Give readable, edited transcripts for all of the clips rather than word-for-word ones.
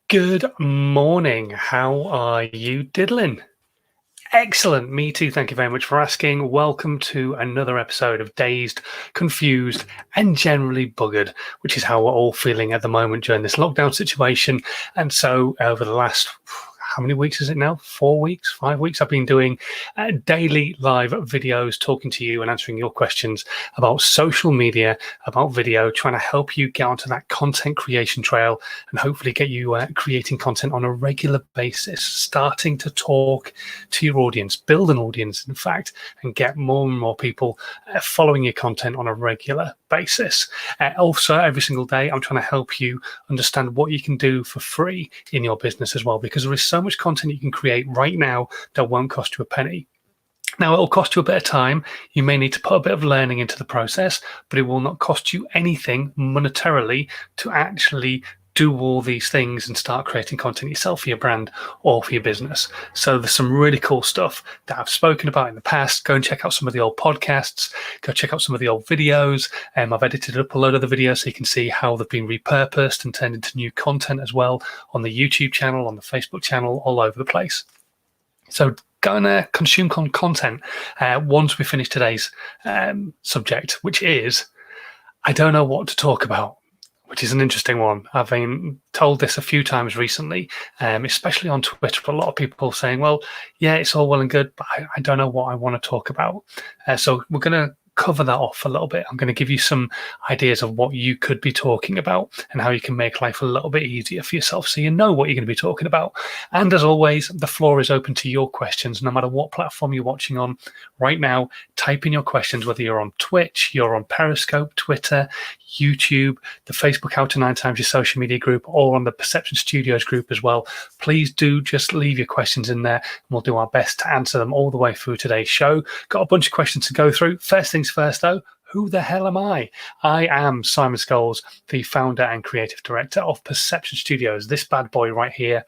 Good morning. How are you diddling? Excellent. Me too. Thank you very much for asking. Welcome to another episode of Dazed, Confused, and Generally Buggered, which is how we're all feeling at the moment during this lockdown situation. And so, over the last how many weeks is it now? 4 weeks, 5 weeks? I've been doing daily live videos talking to you and answering your questions about social media, about video, trying to help you get onto that content creation trail and hopefully get you creating content on a regular basis, starting to talk to your audience, build an audience, in fact, and get more and more people following your content on a regular basis. Also, every single day, I'm trying to help you understand what you can do for free in your business as well, because there is so much content you can create right now that won't cost you a penny. Now, it'll cost you a bit of time. You may need to put a bit of learning into the process, but it will not cost you anything monetarily to actually do all these things and start creating content yourself for your brand or for your business. So there's some really cool stuff that I've spoken about in the past. Go and check out some of the old podcasts. Go check out some of the old videos. I've edited up a load of the videos so you can see how they've been repurposed and turned into new content as well on the YouTube channel, on the Facebook channel, all over the place. So go and consume content once we finish today's subject, which is, I don't know what to talk about, which is an interesting one. I've been told this a few times recently, especially on Twitter. A lot of people saying, well, yeah, it's all well and good, but I don't know what I want to talk about. So we're going to cover that off a little bit. I'm going to give you some ideas of what you could be talking about and how you can make life a little bit easier for yourself so you know what you're going to be talking about. And as always, the floor is open to your questions, no matter what platform you're watching on right now. Type in your questions, whether you're on Twitch, you're on Periscope, Twitter, YouTube, the Facebook How to 9 Times Your Social Media group, or on the Perception Studios group as well. Please do just leave your questions in there and we'll do our best to answer them all the way through today's show. Got a bunch of questions to go through. First things first, though, who the hell am I? I am Simon Scholes, the founder and creative director of Perception Studios, this bad boy right here.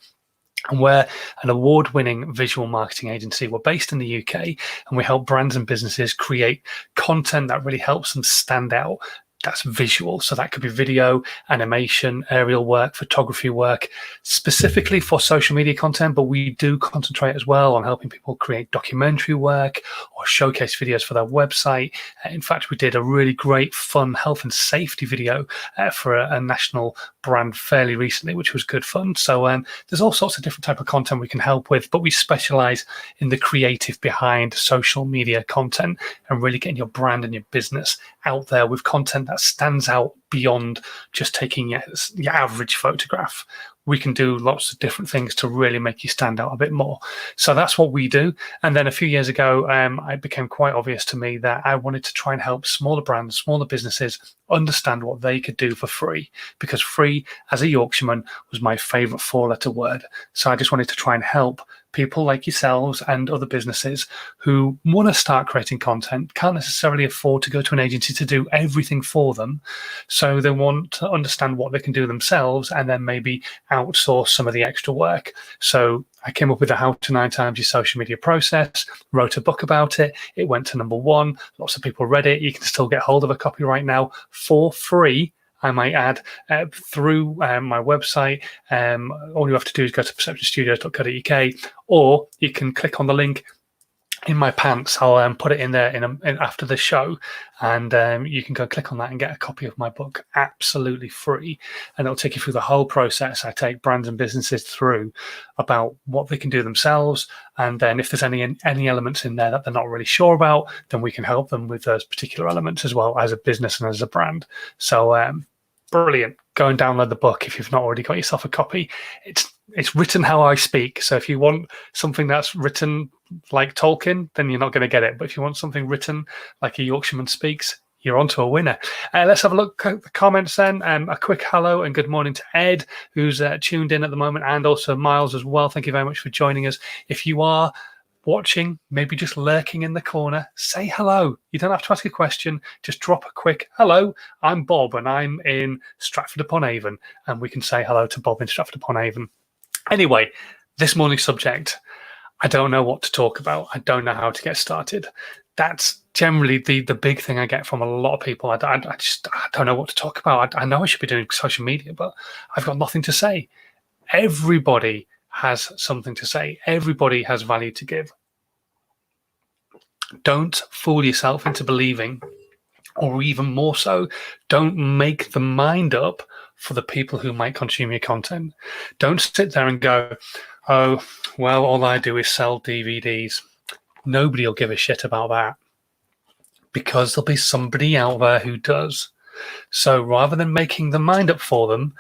And we're an award-winning visual marketing agency. We're based in the UK and we help brands and businesses create content that really helps them stand out. That's visual. So that could be video, animation, aerial work, photography work, specifically for social media content. But we do concentrate as well on helping people create documentary work or showcase videos for their website. In fact, we did a really great, fun health and safety video for a national brand fairly recently, which was good fun. So there's all sorts of different type of content we can help with, but we specialize in the creative behind social media content and really getting your brand and your business out there with content that stands out beyond just taking your average photograph. We can do lots of different things to really make you stand out a bit more. So that's what we do. And then a few years ago, it became quite obvious to me that I wanted to try and help smaller brands, smaller businesses understand what they could do for free, because free as a Yorkshireman was my favorite 4-letter word. So I just wanted to try and help people like yourselves and other businesses who want to start creating content, can't necessarily afford to go to an agency to do everything for them. So they want to understand what they can do themselves and then maybe outsource some of the extra work. So I came up with the How to 9 Times Your Social Media process, wrote a book about it. It went to #1. Lots of people read it. You can still get hold of a copy right now for free, I might add, through my website. All you have to do is go to perceptionstudios.co.uk, or you can click on the link in my pants. I'll put it in there after the show, and you can go click on that and get a copy of my book absolutely free, and it'll take you through the whole process. I take brands and businesses through about what they can do themselves, and then if there's any elements in there that they're not really sure about, then we can help them with those particular elements as well as a business and as a brand. So brilliant. Go and download the book if you've not already got yourself a copy. It's written how I speak. So if you want something that's written like Tolkien, then you're not going to get it. But if you want something written like a Yorkshireman speaks, you're onto a winner. Let's have a look at the comments then. A quick hello and good morning to Ed, who's tuned in at the moment, and also Miles as well. Thank you very much for joining us. If you are watching, maybe just lurking in the corner, say hello. You don't have to ask a question. Just drop a quick hello. I'm Bob and I'm in Stratford-upon-Avon, and we can say hello to Bob in Stratford-upon-Avon. Anyway, this morning's subject, I don't know what to talk about. I don't know how to get started. That's generally the big thing I get from a lot of people. I don't know what to talk about. I know I should be doing social media, but I've got nothing to say. Everybody has something to say. Everybody has value to give. Don't fool yourself into believing, or even more so, don't make the mind up for the people who might consume your content. Don't sit there and go, oh, well, all I do is sell DVDs. Nobody will give a shit about that, because there'll be somebody out there who does. So rather than making the mind up for them,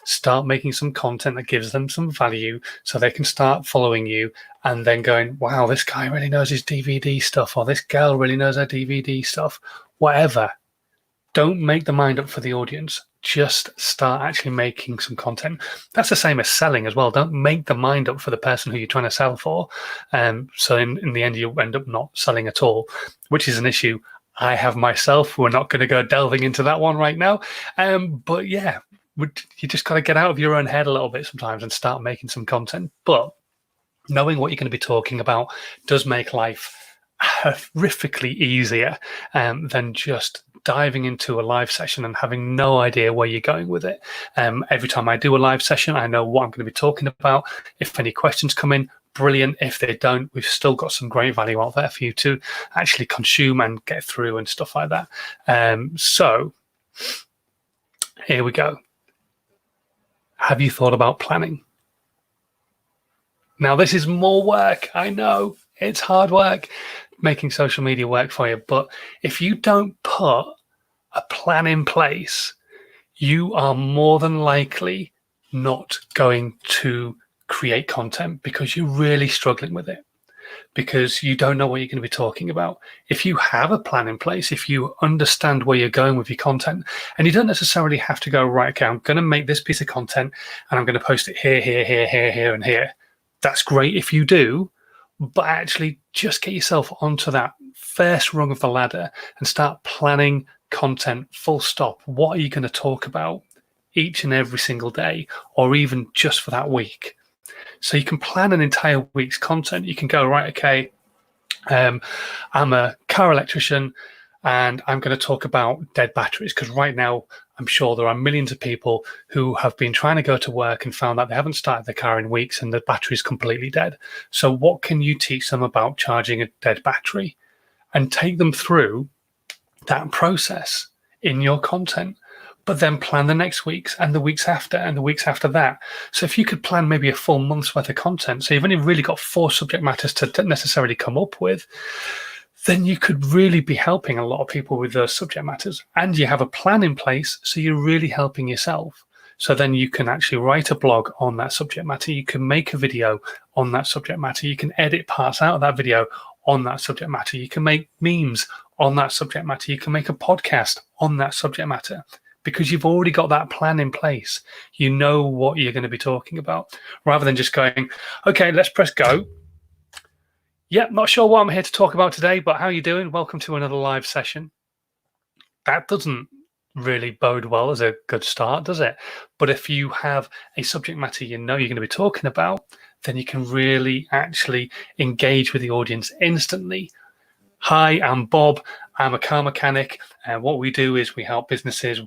start making some content that gives them some value so they can start following you and then going, wow, this guy really knows his DVD stuff, or this girl really knows her DVD stuff, whatever. Don't make the mind up for the audience. Just start actually making some content. That's the same as selling as well. Don't make the mind up for the person who you're trying to sell for. So in the end, you'll end up not selling at all, which is an issue I have myself. We're not going to go delving into that one right now. But yeah, you just got to get out of your own head a little bit sometimes and start making some content. But knowing what you're going to be talking about does make life horrifically easier than just diving into a live session and having no idea where you're going with it. Every time I do a live session, I know what I'm going to be talking about. If any questions come in, brilliant. If they don't, we've still got some great value out there for you to actually consume and get through and stuff like that. So here we go. Have you thought about planning? Now, this is more work. I know it's hard work making social media work for you, but if you don't put a plan in place, you are more than likely not going to create content because you're really struggling with it, because you don't know what you're going to be talking about. If you have a plan in place, if you understand where you're going with your content, and you don't necessarily have to go, right, okay, I'm going to make this piece of content and I'm going to post it here, here, here, here, here, and here. That's great if you do, but actually just get yourself onto that first rung of the ladder and start planning content, full stop. What are you going to talk about each and every single day, or even just for that week? So you can plan an entire week's content. You can go, right, okay, I'm a car electrician and I'm going to talk about dead batteries, because right now I'm sure there are millions of people who have been trying to go to work and found that they haven't started their car in weeks and the battery is completely dead. So what can you teach them about charging a dead battery, and take them through that process in your content? But then plan the next weeks and the weeks after and the weeks after that. So if you could plan maybe a full month's worth of content, so you've only really got 4 subject matters to necessarily come up with, then you could really be helping a lot of people with those subject matters. And you have a plan in place, so you're really helping yourself. So then you can actually write a blog on that subject matter. You can make a video on that subject matter. You can edit parts out of that video on that subject matter. You can make memes on that subject matter. You can make a podcast on that subject matter, because you've already got that plan in place. You know what you're going to be talking about, rather than just going, okay, let's press go. Yep, not sure what I'm here to talk about today, but how are you doing? Welcome to another live session. That doesn't really bode well as a good start, does it? But if you have a subject matter you know you're going to be talking about, then you can really actually engage with the audience instantly. Hi, I'm Bob. I'm a car mechanic, and what we do is we help businesses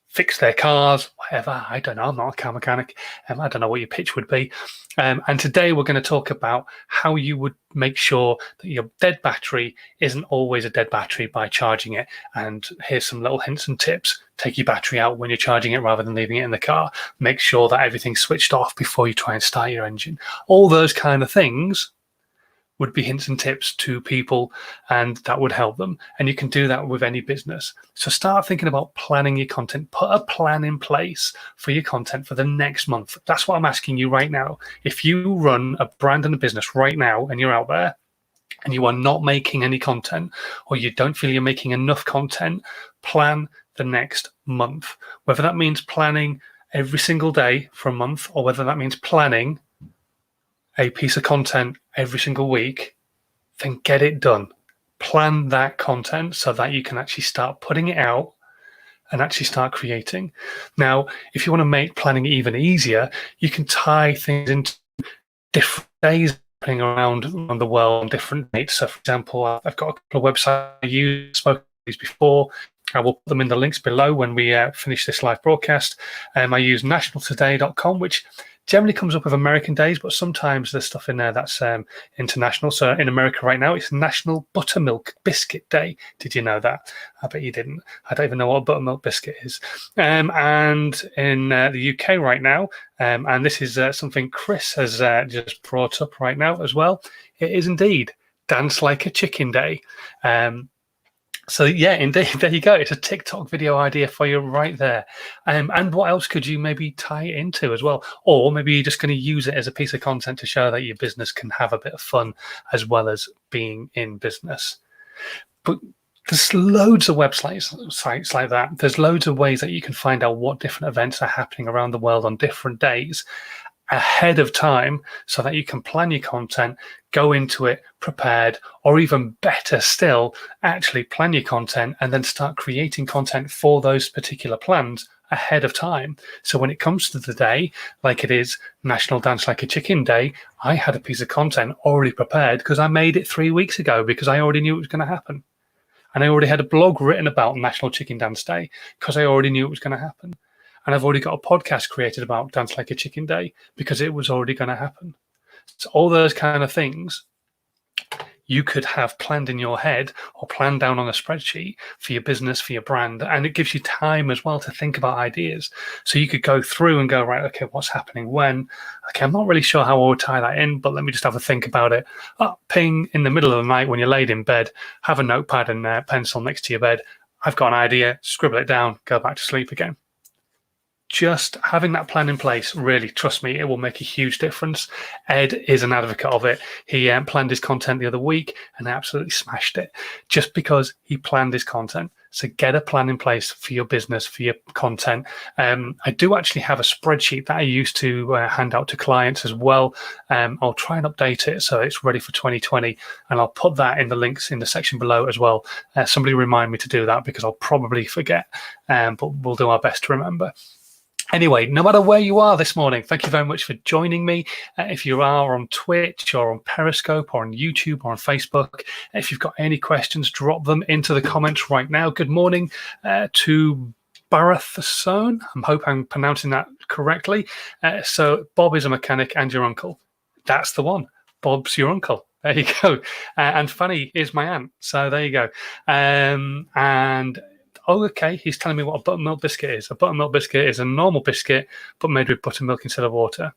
fix their cars, whatever. I don't know. I'm not a car mechanic. I don't know what your pitch would be. And today we're going to talk about how you would make sure that your dead battery isn't always a dead battery by charging it. And here's some little hints and tips. Take your battery out when you're charging it rather than leaving it in the car. Make sure that everything's switched off before you try and start your engine. All those kind of things would be hints and tips to people, and that would help them. And you can do that with any business. So start thinking about planning your content. Put a plan in place for your content for the next month. That's what I'm asking you right now. If you run a brand and a business right now and you're out there and you are not making any content, or you don't feel you're making enough content, plan the next month. Whether that means planning every single day for a month, or whether that means planning a piece of content every single week, then get it done. Plan that content so that you can actually start putting it out and actually start creating. Now, if you want to make planning even easier, you can tie things into different days around the world on different dates. So, for example, I've got a couple of websites I use, spoken to these before. I will put them in the links below when we finish this live broadcast. I use nationaltoday.com, which generally comes up with American days, but sometimes there's stuff in there that's international. So in America right now, it's National Buttermilk Biscuit Day. Did you know that? I bet you didn't. I don't even know what a buttermilk biscuit is. And in the UK right now, and this is something Chris has just brought up right now as well, it is indeed Dance Like a Chicken Day. So yeah, indeed, there you go. It's a TikTok video idea for you right there. And what else could you maybe tie it into as well? Or maybe you're just going to use it as a piece of content to show that your business can have a bit of fun as well as being in business. But there's loads of sites like that. There's loads of ways that you can find out what different events are happening around the world on different days ahead of time so that you can plan your content, go into it prepared, or even better still, actually plan your content and then start creating content for those particular plans ahead of time. So when it comes to the day, like it is National Dance Like a Chicken Day, I had a piece of content already prepared because I made it 3 weeks ago because I already knew it was going to happen. And I already had a blog written about National Chicken Dance Day because I already knew it was going to happen. And I've already got a podcast created about Dance Like a Chicken Day because it was already going to happen. So all those kind of things you could have planned in your head or planned down on a spreadsheet for your business, for your brand. And it gives you time as well to think about ideas. So you could go through and go, right, okay, what's happening when? Okay, I'm not really sure how I would tie that in, but let me just have a think about it. Ping in the middle of the night when you're laid in bed, have a notepad and pencil next to your bed. I've got an idea, scribble it down, go back to sleep again. Just having that plan in place, really, trust me, it will make a huge difference. Ed is an advocate of it. He planned his content the other week and absolutely smashed it just because he planned his content. So get a plan in place for your business, for your content. I do actually have a spreadsheet that I used to hand out to clients as well. I'll try and update it so it's ready for 2020. And I'll put that in the links in the section below as well. Somebody remind me to do that because I'll probably forget, but we'll do our best to remember. Anyway, no matter where you are this morning, thank you very much for joining me. If you are on Twitch or on Periscope or on YouTube or on Facebook, if you've got any questions, drop them into the comments right now. Good morning to Barathasone. I hope I'm pronouncing that correctly. So Bob is a mechanic and your uncle. That's the one. Bob's your uncle. There you go. And Fanny is my aunt. So there you go. Oh, okay, he's telling me what a buttermilk biscuit is. A buttermilk biscuit is a normal biscuit, but made with buttermilk instead of water.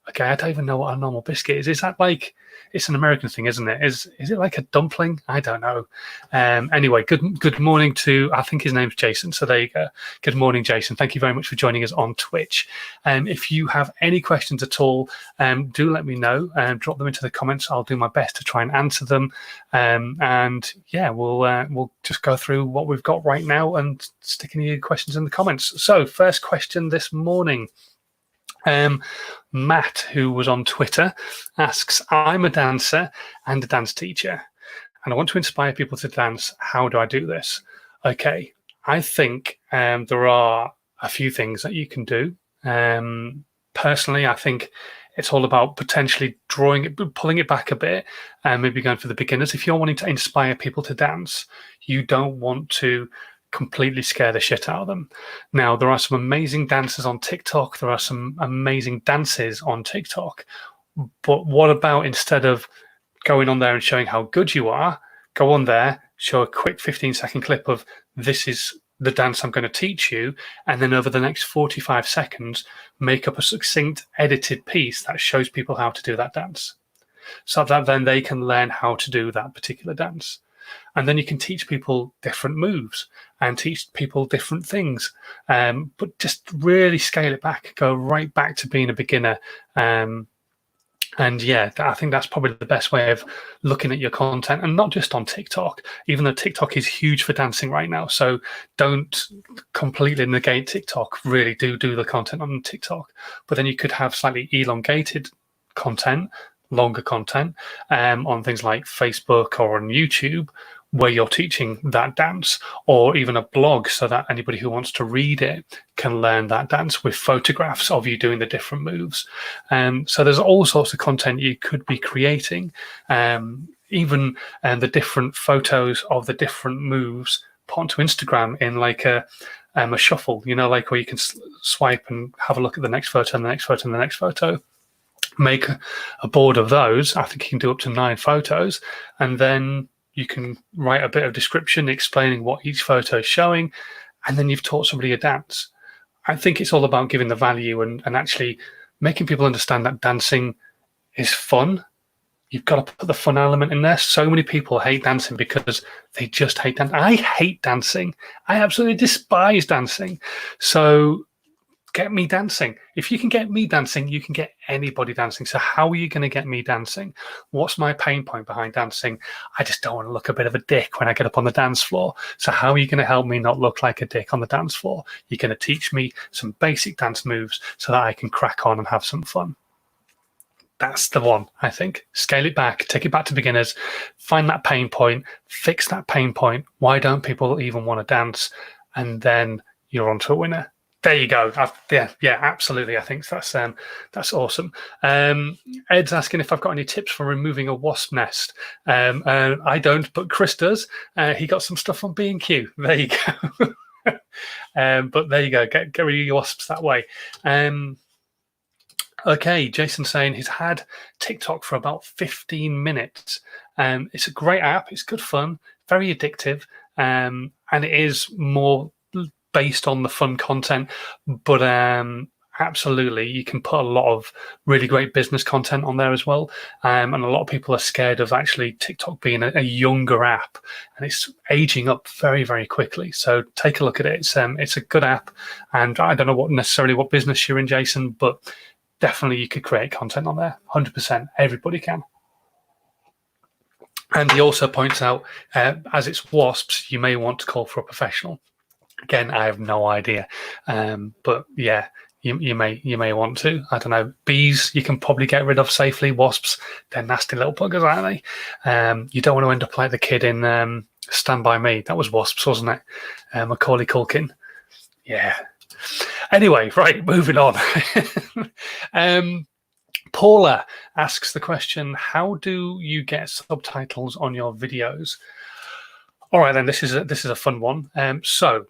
Okay, I don't even know what a normal biscuit is. Is that like, it's an American thing, isn't it? Is it like a dumpling? I don't know. Anyway, good morning to, I think his name's Jason. So there you go. Good morning, Jason. Thank you very much for joining us on Twitch. If you have any questions at all, do let me know. Drop them into the comments. I'll do my best to try and answer them. And yeah, we'll just go through what we've got right now and stick any questions in the comments. So first question this morning. Matt, who was on Twitter, asks, I'm a dancer and a dance teacher, and I want to inspire people to dance. How do I do this? Okay, I think there are a few things that you can do. Personally, I think it's all about potentially pulling it back a bit, and maybe going for the beginners. If you're wanting to inspire people to dance, you don't want to completely scare the shit out of them. Now, there are some amazing dancers on TikTok. There are some amazing dances on TikTok. But what about instead of going on there and showing how good you are, go on there, show a quick 15-second clip of this is the dance I'm going to teach you, and then over the next 45 seconds, make up a succinct edited piece that shows people how to do that dance, so that then they can learn how to do that particular dance. And then you can teach people different moves and teach people different things, but just really scale it back, go right back to being a beginner. And yeah, I think that's probably the best way of looking at your content, and not just on TikTok, even though TikTok is huge for dancing right now. So don't completely negate TikTok. Really do the content on TikTok. But then you could have slightly elongated content, longer content on things like Facebook or on YouTube, where you're teaching that dance, or even a blog so that anybody who wants to read it can learn that dance with photographs of you doing the different moves. So there's all sorts of content you could be creating, even the different photos of the different moves put onto Instagram in like a shuffle, like where you can swipe and have a look at the next photo and the next photo and the next photo. Make a board of those. I think you can do up to 9 photos, and then you can write a bit of description explaining what each photo is showing, and then you've taught somebody a dance. I think it's all about giving the value and actually making people understand that dancing is fun. You've got to put the fun element in there. So many people hate dancing because they just hate dancing. I hate dancing. I absolutely despise dancing. So get me dancing. If you can get me dancing, you can get anybody dancing. So how are you going to get me dancing? What's my pain point behind dancing? I just don't want to look a bit of a dick when I get up on the dance floor. So how are you going to help me not look like a dick on the dance floor? You're going to teach me some basic dance moves so that I can crack on and have some fun. That's the one, I think. Scale it back, take it back to beginners, find that pain point, fix that pain point. Why don't people even want to dance? And then you're on to a winner. There you go. Yeah, absolutely. I think that's awesome. Ed's asking if I've got any tips for removing a wasp nest. I don't, but Chris does. He got some stuff on B&Q. There you go. But there you go. Get rid of your wasps that way. Okay, Jason saying he's had TikTok for about 15 minutes. It's a great app. It's good fun, very addictive, and it is more based on the fun content. But absolutely, you can put a lot of really great business content on there as well. And a lot of people are scared of actually TikTok being a younger app, and it's aging up very, very quickly. So take a look at it. It's a good app, and I don't know necessarily what business you're in, Jason, but definitely you could create content on there. 100%. Everybody can. And he also points out, as it's wasps, you may want to call for a professional. Again, I have no idea. But yeah, you may want to. I don't know. Bees, you can probably get rid of safely. Wasps, they're nasty little buggers, aren't they? You don't want to end up like the kid in Stand By Me. That was wasps, wasn't it? Macaulay Culkin. Yeah. Anyway, right, moving on. Paula asks the question, how do you get subtitles on your videos? All right, then, this is a fun one. So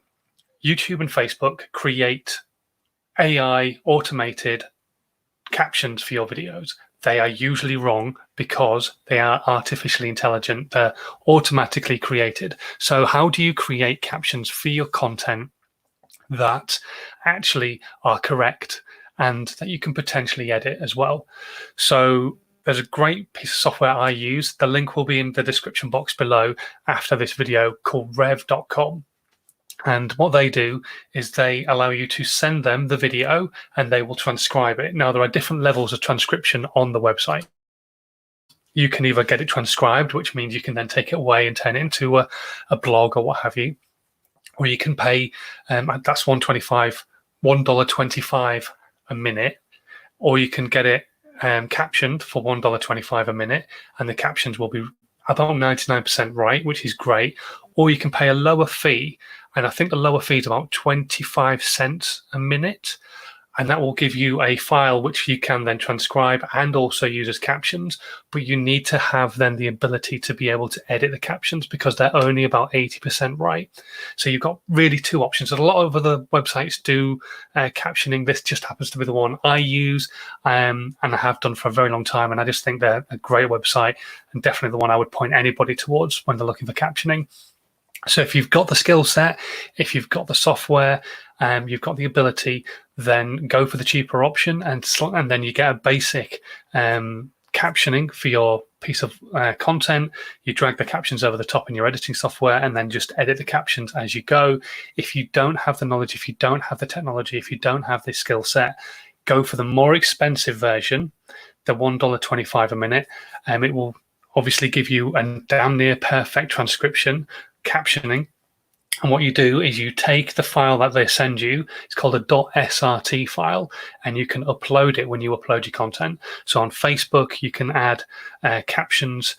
YouTube and Facebook create AI automated captions for your videos. They are usually wrong because they are artificially intelligent. They're automatically created. So how do you create captions for your content that actually are correct and that you can potentially edit as well? So there's a great piece of software I use. The link will be in the description box below after this video, called rev.com. And what they do is they allow you to send them the video and they will transcribe it. Now, there are different levels of transcription on the website. You can either get it transcribed, which means you can then take it away and turn it into a blog or what have you, or you can pay, that's $1.25 a minute, or you can get it captioned for $1.25 a minute, and the captions will be about 99% right, which is great. Or you can pay a lower fee, and I think the lower fee is about 25 cents a minute, and that will give you a file which you can then transcribe and also use as captions. But you need to have then the ability to be able to edit the captions because they're only about 80% right. So you've got really two options. And a lot of other websites do captioning. This just happens to be the one I use and I have done for a very long time. And I just think they're a great website and definitely the one I would point anybody towards when they're looking for captioning. So if you've got the skill set, if you've got the software, you've got the ability, then go for the cheaper option, and then you get a basic captioning for your piece of content. You drag the captions over the top in your editing software and then just edit the captions as you go. If you don't have the knowledge, if you don't have the technology, if you don't have this skill set, go for the more expensive version, the $1.25 a minute. It will obviously give you a damn near perfect transcription, captioning. And what you do is you take the file that they send you, it's called a .srt file, and you can upload it when you upload your content. So on Facebook, you can add captions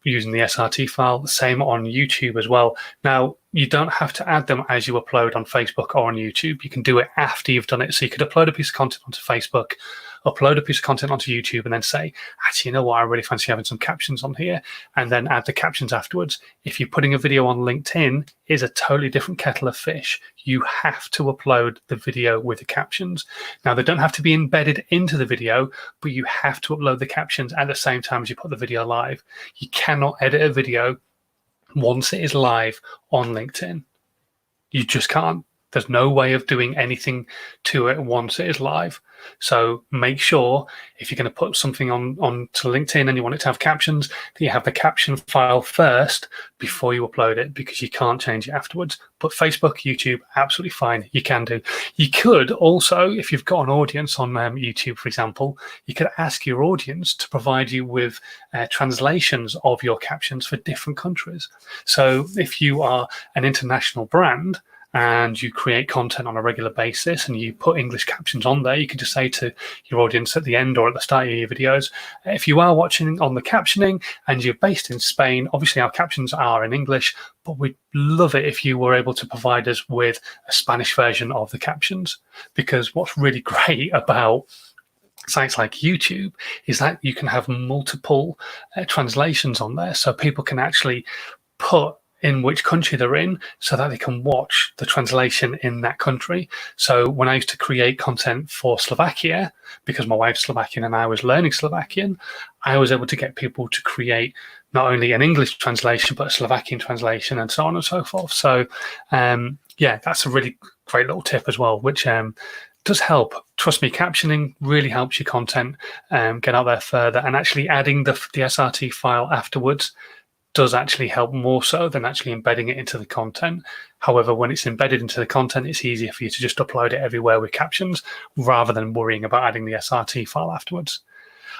using the SRT file, same on YouTube as well. Now, you don't have to add them as you upload on Facebook or on YouTube. You can do it after you've done it. So you could upload a piece of content onto Facebook, upload a piece of content onto YouTube, and then say, actually, you know what, I really fancy having some captions on here, and then add the captions afterwards. If you're putting a video on LinkedIn, it's a totally different kettle of fish. You have to upload the video with the captions. Now, they don't have to be embedded into the video, but you have to upload the captions at the same time as you put the video live. You cannot edit a video once it is live on LinkedIn. You just can't. There's no way of doing anything to it once it is live. So make sure if you're going to put something on to LinkedIn and you want it to have captions, that you have the caption file first before you upload it, because you can't change it afterwards. But Facebook, YouTube, absolutely fine. You can do. You could also, if you've got an audience on YouTube, for example, you could ask your audience to provide you with translations of your captions for different countries. So if you are an international brand, and you create content on a regular basis and you put English captions on there, you can just say to your audience at the end or at the start of your videos, if you are watching on the captioning and you're based in Spain, obviously our captions are in English, but we'd love it if you were able to provide us with a Spanish version of the captions. Because what's really great about sites like YouTube is that you can have multiple translations on there, so people can actually put in which country they're in so that they can watch the translation in that country. So when I used to create content for Slovakia, because my wife's Slovakian and I was learning Slovakian, I was able to get people to create not only an English translation, but a Slovakian translation and so on and so forth. So yeah, that's a really great little tip as well, which does help. Trust me, captioning really helps your content get out there further, and actually adding the SRT file afterwards does actually help more so than actually embedding it into the content. However, when it's embedded into the content, it's easier for you to just upload it everywhere with captions rather than worrying about adding the SRT file afterwards.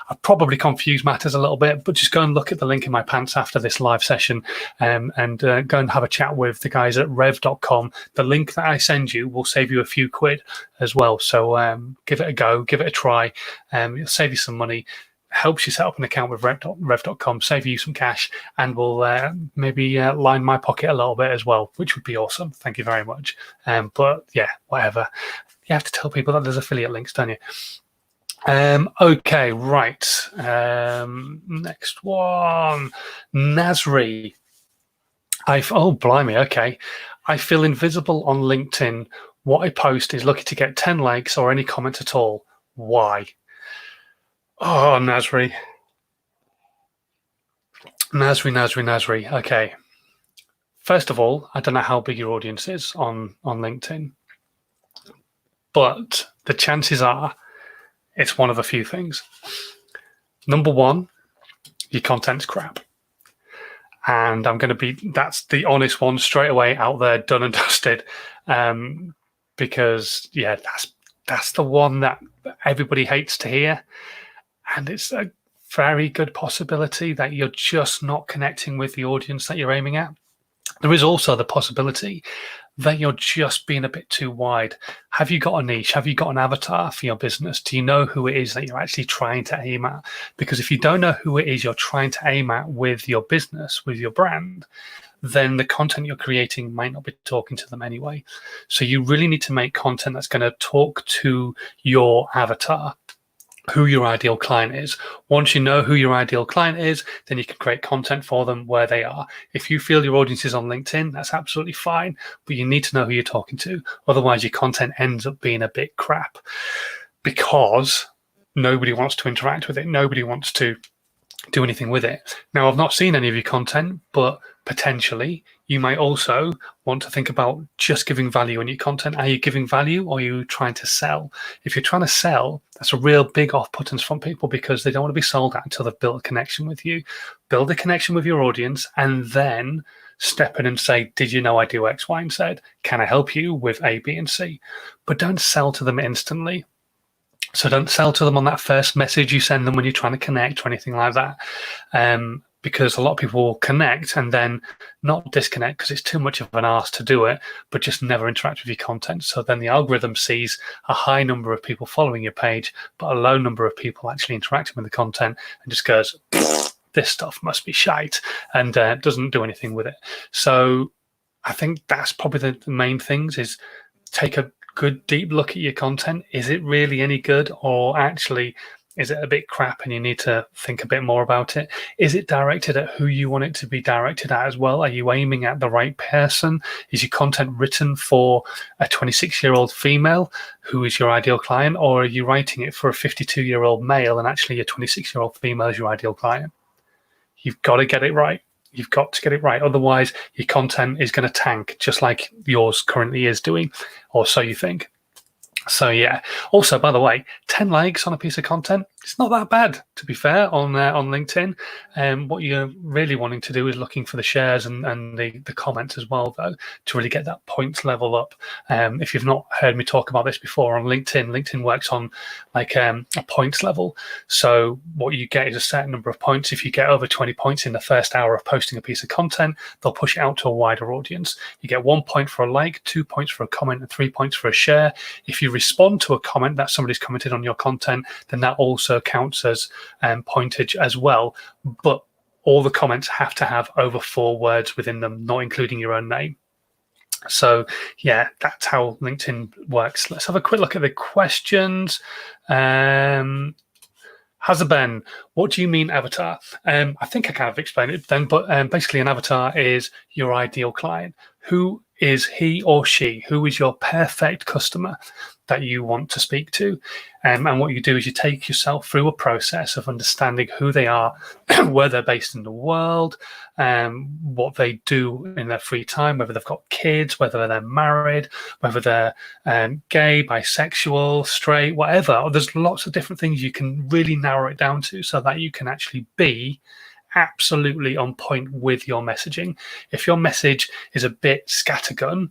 I've probably confused matters a little bit, but just go and look at the link in my pants after this live session and go and have a chat with the guys at rev.com. The link that I send you will save you a few quid as well. So give it a go, give it a try. It'll save you some money. Helps you set up an account with rev.com, save you some cash, and will maybe line my pocket a little bit as well, which would be awesome. Thank you very much. But yeah, whatever. You have to tell people that there's affiliate links, don't you? Okay, right. Next one. Nasri. Oh, blimey, okay. I feel invisible on LinkedIn. What I post is lucky to get 10 likes or any comment at all. Why? Oh, Nasri. Okay. First of all, I don't know how big your audience is on LinkedIn, but the chances are it's one of a few things. Number one, your content's crap. And that's the honest one straight away out there, done and dusted. Because, yeah, that's the one that everybody hates to hear. And it's a very good possibility that you're just not connecting with the audience that you're aiming at. There is also the possibility that you're just being a bit too wide. Have you got a niche? Have you got an avatar for your business? Do you know who it is that you're actually trying to aim at? Because if you don't know who it is you're trying to aim at with your business, with your brand, then the content you're creating might not be talking to them anyway. So you really need to make content that's going to talk to your avatar, who your ideal client is. Once you know who your ideal client is, then you can create content for them where they are. If you feel your audience is on LinkedIn, that's absolutely fine, but you need to know who you're talking to. Otherwise, your content ends up being a bit crap because nobody wants to interact with it. Nobody wants to do anything with it. Now, I've not seen any of your content, but potentially you might also want to think about just giving value in your content. Are you giving value or are you trying to sell? If you're trying to sell, that's a real big off-putting from people because they don't want to be sold at until they've built a connection with you. Build a connection with your audience and then step in and say, did you know I do X, Y, and Z? Can I help you with A, B, and C? But don't sell to them instantly. So don't sell to them on that first message you send them when you're trying to connect or anything like that. Because a lot of people will connect and then not disconnect because it's too much of an arse to do it, but just never interact with your content. So then the algorithm sees a high number of people following your page, but a low number of people actually interacting with the content and just goes, this stuff must be shite, and doesn't do anything with it. So I think that's probably the main things is take a good deep look at your content. Is it really any good, or actually is it a bit crap and you need to think a bit more about it? Is it directed at who you want it to be directed at as well? Are you aiming at the right person? Is your content written for a 26-year-old female who is your ideal client, or are you writing it for a 52-year-old male and actually a 26-year-old female is your ideal client? You've got to get it right. You've got to get it right. Otherwise, your content is going to tank, just like yours currently is doing, or so you think. So yeah. Also, by the way, 10 likes on a piece of content, it's not that bad, to be fair, on LinkedIn. What you're really wanting to do is looking for the shares and the comments as well, though, to really get that points level up. If you've not heard me talk about this before on LinkedIn works on like a points level. So what you get is a certain number of points. If you get over 20 points in the first hour of posting a piece of content, they'll push it out to a wider audience. You get 1 point for a like, 2 points for a comment, and 3 points for a share. If you respond to a comment that somebody's commented on your content, then that also counts as pointage as well. But all the comments have to have over 4 words within them, not including your own name. So yeah, that's how LinkedIn works. Let's have a quick look at the questions. Hazarben, what do you mean avatar? I think I kind of explained it then, but basically an avatar is your ideal client. Who is he or she? Who is your perfect customer that you want to speak to? And what you do is you take yourself through a process of understanding who they are, where they're based in the world, what they do in their free time, whether they've got kids, whether they're married, whether they're gay, bisexual, straight, whatever. There's lots of different things you can really narrow it down to so that you can actually be absolutely on point with your messaging. If your message is a bit scattergun,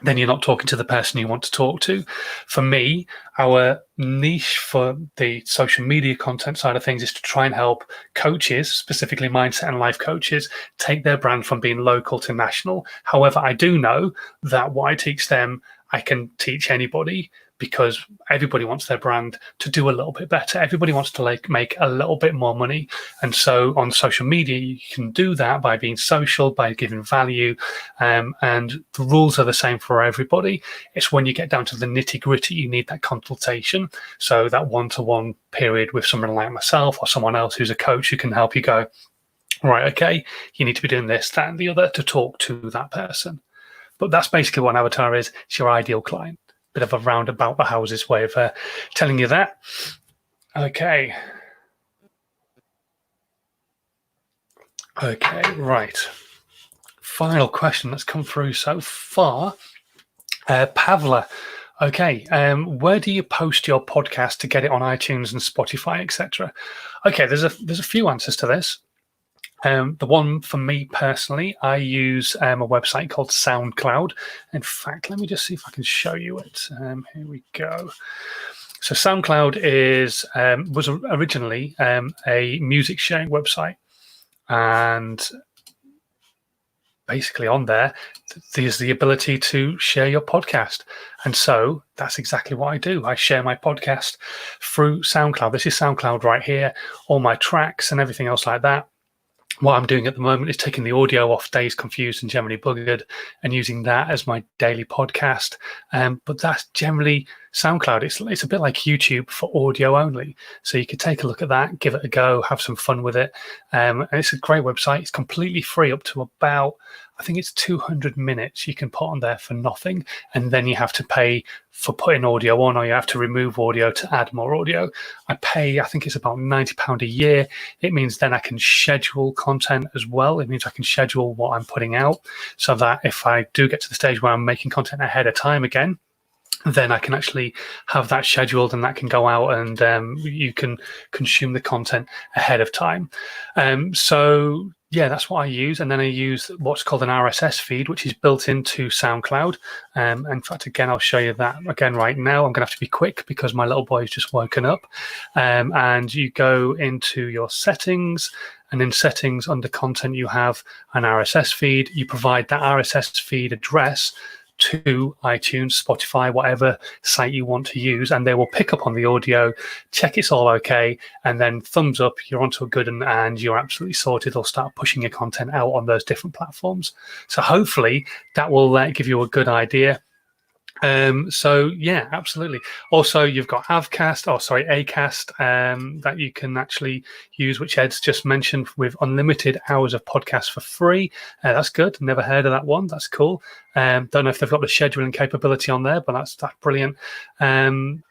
then you're not talking to the person you want to talk to. For me, our niche for the social media content side of things is to try and help coaches, specifically mindset and life coaches, take their brand from being local to national. However, I do know that what I teach them, I can teach anybody, because everybody wants their brand to do a little bit better. Everybody wants to make a little bit more money. And so on social media, you can do that by being social, by giving value. And the rules are the same for everybody. It's when you get down to the nitty gritty, you need that consultation. So that one-to-one period with someone like myself or someone else who's a coach who can help you go, right, okay, you need to be doing this, that, and the other to talk to that person. But that's basically what an avatar is. It's your ideal client. Bit of a roundabout the houses way of telling you that. Okay, right. Final question that's come through so far. Pavla, okay, where do you post your podcast to get it on iTunes and Spotify, etc.? Okay, there's a few answers to this. The one for me personally, I use a website called SoundCloud. In fact, let me just see if I can show you it. Here we go. So SoundCloud was originally a music sharing website, and basically on there's the ability to share your podcast. And so that's exactly what I do. I share my podcast through SoundCloud. This is SoundCloud right here, all my tracks and everything else like that. What I'm doing at the moment is taking the audio off Dazed, Confused, and Generally Buggered and using that as my daily podcast. But that's generally SoundCloud. It's a bit like YouTube for audio only. So you could take a look at that, give it a go, have some fun with it. And it's a great website. It's completely free up to about, I think it's 200 minutes you can put on there for nothing. And then you have to pay for putting audio on, or you have to remove audio to add more audio. I pay, I think it's about £90 a year. It means then I can schedule content as well. It means I can schedule what I'm putting out so that if I do get to the stage where I'm making content ahead of time again, then I can actually have that scheduled and that can go out and you can consume the content ahead of time. So yeah, that's what I use. And then I use what's called an RSS feed, which is built into SoundCloud. In fact, again, I'll show you that again right now. I'm going to have to be quick because my little boy's just woken up. And you go into your settings, and in settings under content, you have an RSS feed. You provide that RSS feed address to iTunes, Spotify, whatever site you want to use, and they will pick up on the audio, check it's all okay, and then thumbs up, you're onto a good one, and you're absolutely sorted. They'll start pushing your content out on those different platforms. So hopefully that will give you a good idea. So yeah, absolutely. Also, you've got Acast that you can actually use, which Ed's just mentioned, with unlimited hours of podcasts for free. That's good. Never heard of that one. That's cool. Don't know if they've got the scheduling capability on there, but that's brilliant. And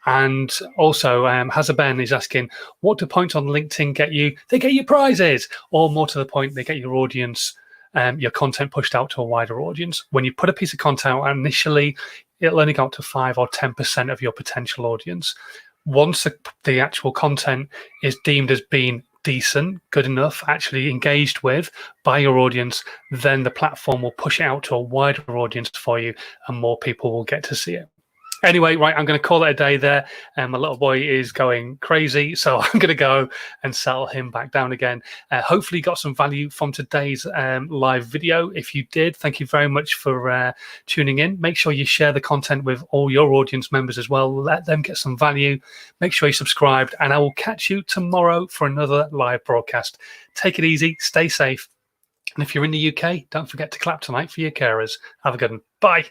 also, Hazaben is asking, what do points on LinkedIn get you? They get you prizes, or more to the point, they get your audience, your content pushed out to a wider audience. When you put a piece of content out initially, it'll only go up to 5 or 10% of your potential audience. Once the actual content is deemed as being decent, good enough, actually engaged with by your audience, then the platform will push it out to a wider audience for you, and more people will get to see it. Anyway, right, I'm going to call it a day there. My little boy is going crazy, so I'm going to go and settle him back down again. Hopefully you got some value from today's live video. If you did, thank you very much for tuning in. Make sure you share the content with all your audience members as well. Let them get some value. Make sure you're subscribed, and I will catch you tomorrow for another live broadcast. Take it easy, stay safe, and if you're in the UK, don't forget to clap tonight for your carers. Have a good one. Bye.